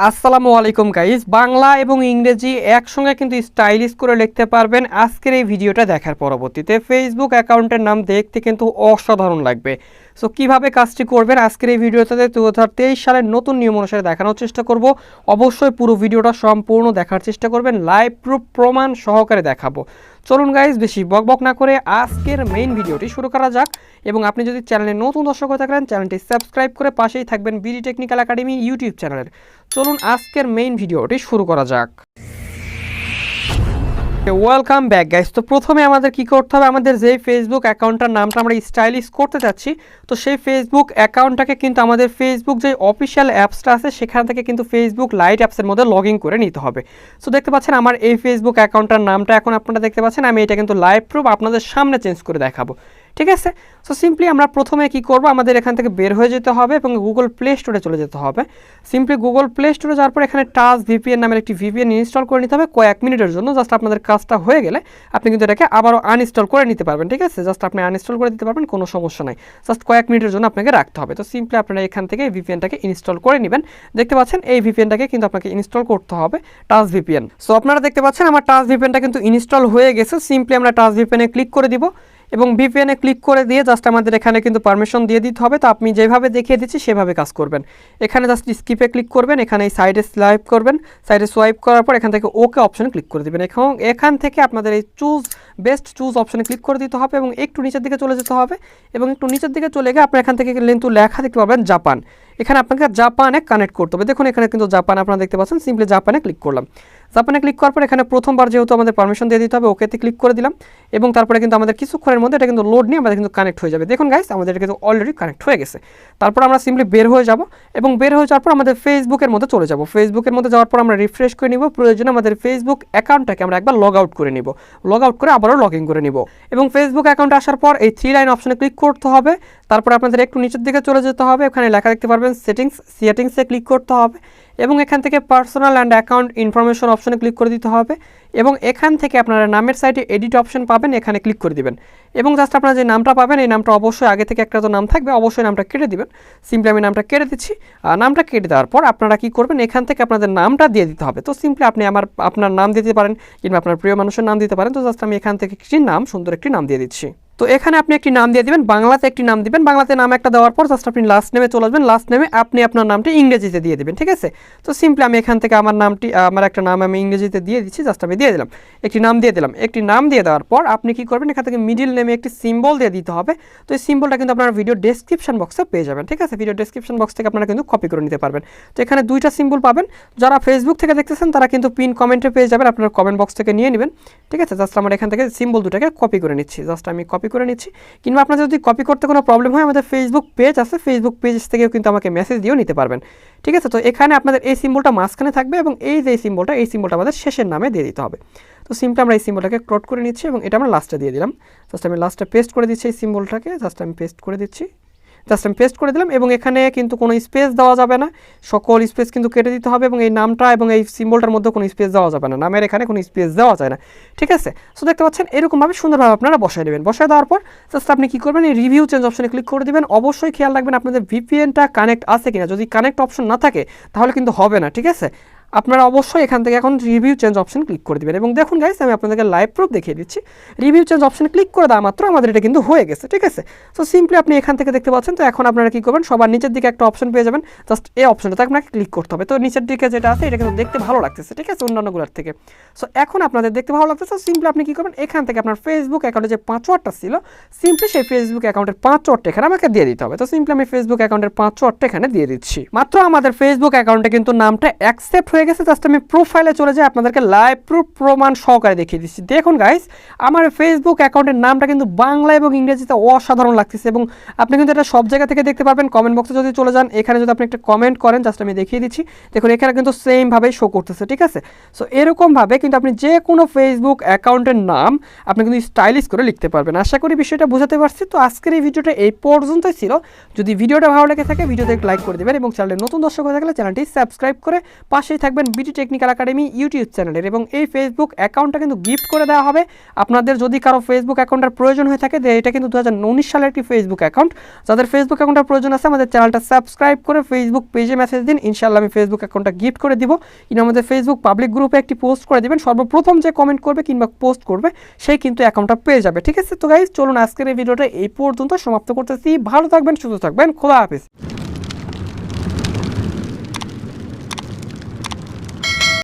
আসসালামু আলাইকুম গাইস, বাংলা এবং ইংরেজি একসঙ্গে কিন্তু স্টাইলিশ করে লিখতে পারবেন আজকের এই ভিডিওটা দেখার পরবর্তীতে। ফেসবুক অ্যাকাউন্টের নাম দেখতে কিন্তু অসাধারণ লাগবে। সো কিভাবে কাজটি করবেন আজকের এই ভিডিওতে 2023 সালের নতুন নিয়ম অনুসারে দেখানোর চেষ্টা করব। অবশ্যই পুরো ভিডিওটা সম্পূর্ণ দেখার চেষ্টা করবেন, লাইভ প্রুফ প্রমাণ সহকারে দেখাবো। চলুন গাইস, বেশি বকবক না করে আজকের মেইন ভিডিওটি শুরু করা যাক। এবং আপনি যদি চ্যানেলে নতুন দর্শক হয়ে থাকেন, চ্যানেলটি সাবস্ক্রাইব করে পাশেই থাকবেন বিডি টেকনিক্যাল একাডেমি ইউটিউব চ্যানেলের। চলুন আজকের মেইন ভিডিওটি শুরু করা যাক। Welcome back guys. তো প্রথমে আমাদের কি করতে হবে, আমাদের যে ফেসবুক অ্যাকাউন্টটার নামটা আমরা স্টাইলিশ করতে চাচ্ছি, তো সেই ফেসবুক অ্যাকাউন্টটাকে কিন্তু আমাদের ফেসবুক যে অফিসিয়াল অ্যাপসটা আছে সেখান থেকে কিন্তু ফেসবুক লাইট অ্যাপসের মধ্যে লগ ইন করে নিতে হবে। সো দেখতে পাচ্ছেন আমার এই ফেসবুক অ্যাকাউন্টটার নামটা এখন আপনারা দেখতে পাচ্ছেন, আমি এটা কিন্তু লাইভ প্রুফ আপনাদের সামনে চেঞ্জ করে দেখাবো, ঠিক আছে। সো সিম্পলি আমরা প্রথমে কি করব, আমাদের এখান থেকে বের হয়ে যেতে হবে এবং গুগল প্লে স্টোরে চলে যেতে হবে। সিম্পলি গুগল প্লে স্টোরে যাওয়ার পর এখানে টাচ ভিপিএন নামের একটি ভিপিএন ইনস্টল করে নিতে হবে কয়েক মিনিটের জন্য। জাস্ট আপনাদের কাজটা হয়ে গেলে আপনি কিন্তু এটাকে আবারও আনইনস্টল করে নিতে পারবেন, ঠিক আছে। জাস্ট আপনি আনইনস্টল করে দিতে পারবেন, কোনো সমস্যা নাই। জাস্ট কয়েক মিনিটের জন্য আপনাকে রাখতে হবে। তো সিম্পলি আপনারা এখান থেকে এই ভিপিএনটাকে ইনস্টল করে নেবেন। দেখতে পাচ্ছেন এই ভিপিএনটাকে কিন্তু আপনাকে ইনস্টল করতে হবে, টাচ ভিপিএন। সো আপনারা দেখতে পাচ্ছেন আমার টাচ ভিপিএনটা কিন্তু ইনস্টল হয়ে গেছে। সিম্পলি আমরা টাচ ভিপিএনে ক্লিক করে দিব এবং ভিপিএনে ক্লিক করে দিয়ে জাস্ট আমাদের এখানে কিন্তু পারমিশন দিয়ে দিতে হবে। তো আপনি যেভাবে দেখিয়ে দিচ্ছি সেভাবে কাজ করবেন। এখানে জাস্ট স্কিপে ক্লিক করবেন, এখানে এই সাইডে সোয়াইপ করবেন, সাইডে সোয়াইপ করার পর এখান থেকে ওকে অপশনে ক্লিক করে দেবেন। এখন এখান থেকে আপনাদের এই চুজ অপশনে ক্লিক করে দিতে হবে এবং একটু নিচের দিকে চলে যেতে হবে এবং একটু নিচের দিকে চলে গিয়ে আপনার এখান থেকে কিন্তু লেখা দেখতে পাবেন জাপান। এখানে আপনাকে জাপানে কানেক্ট করতে হবে। দেখুন এখানে কিন্তু জাপান আপনারা দেখতে পাচ্ছেন। সিম্পলি জাপানে ক্লিক করলাম। জাপানে ক্লিক করার পর এখানে প্রথমবার যেহেতু আমাদের পারমিশন দিয়ে দিতে হবে, ওকেতে ক্লিক করে দিলাম এবং তারপরে কিন্তু আমাদের কিছুক্ষণের মধ্যে এটা কিন্তু লোড নিয়ে আমাদের কিন্তু কানেক্ট হয়ে যাবে। দেখুন গাইস, আমাদের এটা কিন্তু অলরেডি কানেক্ট হয়ে গেছে। তারপর আমরা সিম্পলি বের হয়ে যাব এবং বের হয়ে যাওয়ার পর আমাদের ফেসবুকের মধ্যে চলে যাব। ফেসবুকের মধ্যে যাওয়ার পর আমরা রিফ্রেশ করে নিব। প্রয়োজনে আমাদের ফেসবুক অ্যাকাউন্টটাকে আমরা একবার লগ আউট করে নিব, লগ আউট করে আবারও লগ ইন করে নিব এবং ফেসবুক অ্যাকাউন্টে আসার পর এই 3 লাইন অপশনে ক্লিক করতে হবে। তারপর আপনাদের একটু নিচের দিকে চলে যেতে হবে, এখানে লেখা দেখতে পারবেন সেটিংসে ক্লিক করতে হবে এবং এখান থেকে পার্সোনাল অ্যান্ড অ্যাকাউন্ট ইনফরমেশন অপশনে ক্লিক করে দিতে হবে এবং এখান থেকে আপনারা নামের সাইডে এডিট অপশন পাবেন, এখানে ক্লিক করে দিবেন এবং জাস্ট আপনারা যে নামটা পাবেন এই নামটা অবশ্যই আগে থেকে একটা তো নাম থাকবে, অবশ্যই নামটা কেটে দিবেন। সিম্পলি আমি নামটা কেটে দিচ্ছি। নামটা কেটে দেওয়ার পর আপনারা কি করবেন, এখান থেকে আপনাদের নামটা দিয়ে দিতে হবে। তো সিম্পলি আপনি আপনার নাম দিতে পারেন কিংবা আপনার প্রিয় মানুষের নাম দিতে পারেন। তো জাস্ট আমি এখান থেকে একটি নাম, সুন্দর একটি নাম দিয়ে দিচ্ছি। তো এখানে আপনি একটি নাম দিয়ে দিবেন, বাংলাতে একটি নাম দিবেন। বাংলাতে নাম একটা দেওয়ার পর জাস্ট আপনি লাস্ট নেমে চলে আসবেন। লাস্ট নেমে আপনি আপনার নামটি ইংরেজিতে দিয়ে দিবেন, ঠিক আছে। তো সিম্পলি আমি এখান থেকে আমার একটা নাম আমি ইংরেজিতে দিয়ে দিচ্ছি। জাস্ট আমি দিয়ে দিলাম, একটি নাম দিয়ে দিলাম। একটি নাম দিয়ে দেওয়ার পর আপনি কি করবেন, এখান থেকে মিডিল নেমে একটি সিম্বল দিয়ে দিতে হবে। তো এই সিম্বলটা কিন্তু আপনার ভিডিও ডেসক্রিপশন বক্সে পেয়ে যাবেন, ঠিক আছে। ভিডিও ডেসক্রিপশন বক্স থেকে আপনারা কিন্তু কপি করে নিতে পারবেন। তো এখানে দুইটা সিম্বল পাবেন। যারা ফেসবুক থেকে দেখতেছেন তারা কিন্তু পিন কমেন্টে পেয়ে যাবেন, আপনার কমেন্ট বক্স থেকে নিয়ে নেবেন, ঠিক আছে। জাস্ট আমার এখান থেকে সিম্বল দুটাকে কপি করে নিচ্ছি। জাস্ট আমি কপি করে নিচ্ছি। কিংবা আপনার যদি কপি করতে কোনো প্রবলেম হয়, আমাদের ফেসবুক পেজ আছে, ফেসবুক পেজ থেকেও কিন্তু আমাকে মেসেজ দিয়েও নিতে পারবেন, ঠিক আছে। তো এখানে আপনাদের এই সিম্বলটা মাঝখানে থাকবে এবং এই যে সিম্বলটা আমাদের শেষের নামে দিয়ে দিতে হবে। তো সিম্পলি আমরা এই সিম্বলটাকে ক্রপ করে নিচ্ছি এবং এটা আমরা লাস্টে দিয়ে দিলাম। জাস্ট আমি লাস্টে পেস্ট করে দিচ্ছি এই সিম্বলটাকে। জাস্ট আমি পেস্ট করে দিলাম এবং এখানে কিন্তু কোনো স্পেস দেওয়া যাবে না, সকল স্পেস কিন্তু কেটে দিতে হবে এবং এই নামটা এবং এই সিম্বলটার মধ্যে কোনো স্পেস দেওয়া যাবে না, নামের এখানে কোনো স্পেস দেওয়া যায় না, ঠিক আছে। সো দেখতে পাচ্ছেন এরকমভাবে সুন্দরভাবে আপনারা বসায় নেবেন। বসায় দেওয়ার পর জাস্ট আপনি কী করবেন, এই রিভিউ চেঞ্জ অপশনে ক্লিক করে দেবেন। অবশ্যই খেয়াল রাখবেন আপনাদের ভিপিএনটা কানেক্ট আছে কিনা। যদি কানেক্ট অপশন না থাকে তাহলে কিন্তু হবে না, ঠিক আছে। আপনারা অবশ্যই এখান থেকে এখন রিভিউ চেঞ্জ অপশন ক্লিক করে দেবেন এবং দেখুন গাইস, আমি আপনাদেরকে লাইভ প্রুফ দেখিয়ে দিচ্ছি। রিভিউ চেঞ্জ অপশনে ক্লিক করে দেওয়া মাত্র আমাদের এটা কিন্তু হয়ে গেছে, ঠিক আছে। সো সিম্পলি আপনি এখান থেকে দেখতে পাচ্ছেন। তো এখন আপনারা কী করবেন, সবার নিচের দিকে একটা অপশন পেয়ে যাবেন, জাস্ট এই অপশনটাতে আপনাকে ক্লিক করতে হবে। তো নিচের দিকে যেটা আছে এটা কিন্তু দেখতে ভালো লাগতেছে, ঠিক আছে, অন্যান্যগুলোর থেকে। সো এখন আপনাদের দেখতে ভালো লাগতেছে। সিম্পলি আপনি কী করবেন, এখান থেকে আপনার ফেসবুক অ্যাকাউন্টে যে পাসওয়ার্ডটা ছিল, সিম্পলি সেই ফেসবুক অ্যাকাউন্টের পাসওয়ার্ডটা এখানে আমাকে দিয়ে দিতে হবে। তো সিম্পলি আমি ফেসবুক অ্যাকাউন্টের পাসওয়ার্ডটা এখানে দিয়ে দিচ্ছি। মাত্র আমাদের ফেসবুক অ্যাকাউন্টে কিন্তু নামটা অ্যাকসেপ্ট হয়ে গেছে। জাস্ট আমি প্রোফাইলে চলে যায় আপনাদেরকে লাইভ প্রুফ প্রমাণ সহকারে দেখিয়ে দিচ্ছি। দেখুন গাইস, আমার ফেসবুক অ্যাকাউন্টের নামটা কিন্তু বাংলা এবং ইংরেজিতে অসাধারণ লাগতেছে এবং আপনি কিন্তু এটা সব জায়গা থেকে দেখতে পারবেন। কমেন্ট বক্সে যদি চলে যান, এখানে যদি আপনি একটা কমেন্ট করেন, জাস্ট আমি দেখিয়ে দিচ্ছি, দেখুন এখানে কিন্তু সেমভাবেই শো করতেছে, ঠিক আছে। সো এরকমভাবে কিন্তু আপনি যে কোনো ফেসবুক অ্যাকাউন্টের নাম আপনি কিন্তু স্টাইলিশ করে লিখতে পারবেন। আশা করি বিষয়টা বোঝাতে পারছি। তো আজকের এই ভিডিওটা এই পর্যন্তই ছিল। যদি ভিডিওটা ভালো লেগে থাকে ভিডিওতে লাইক করে দেবেন এবং চ্যানেলে নতুন দর্শক হয়ে থাকলে চ্যানেলটি সাবস্ক্রাইব করে পাশেই থাকবেন থাকবেন বিটি টেকনিক্যাল একাডেমি ইউটিউব চ্যানেলের, এবং এই ফেসবুক অ্যাকাউন্টটা কিন্তু গিফট করে দেওয়া হবে আপনাদের। যদি কারো ফেসবুক অ্যাকাউন্টের প্রয়োজন হয়ে থাকে, এটা কিন্তু 2019 সালের একটি ফেসবুক অ্যাকাউন্ট। যাদের ফেসবুক অ্যাকাউন্টের প্রয়োজন আছে আমাদের চ্যানেলটা সাবস্ক্রাইব করে ফেসবুক পেজে মেসেজ দিন, ইনশাআল্লাহ আমি ফেসবুক অ্যাকাউন্টটা গিফট করে দিব। কিংবা আমাদের ফেসবুক পাবলিক গ্রুপে একটি পোস্ট করে দিবেন, সর্বপ্রথম যে কমেন্ট করবে কিংবা পোস্ট করবে সেই কিন্তু অ্যাকাউন্টটা পেয়ে যাবে। ঠিক আছে, তো গাইজ চলুন আজকের এই ভিডিওটা এই পর্যন্ত সমাপ্ত করতেছি। ভালো থাকবেন, সুস্থ থাকবেন, খোদা হাফেজ।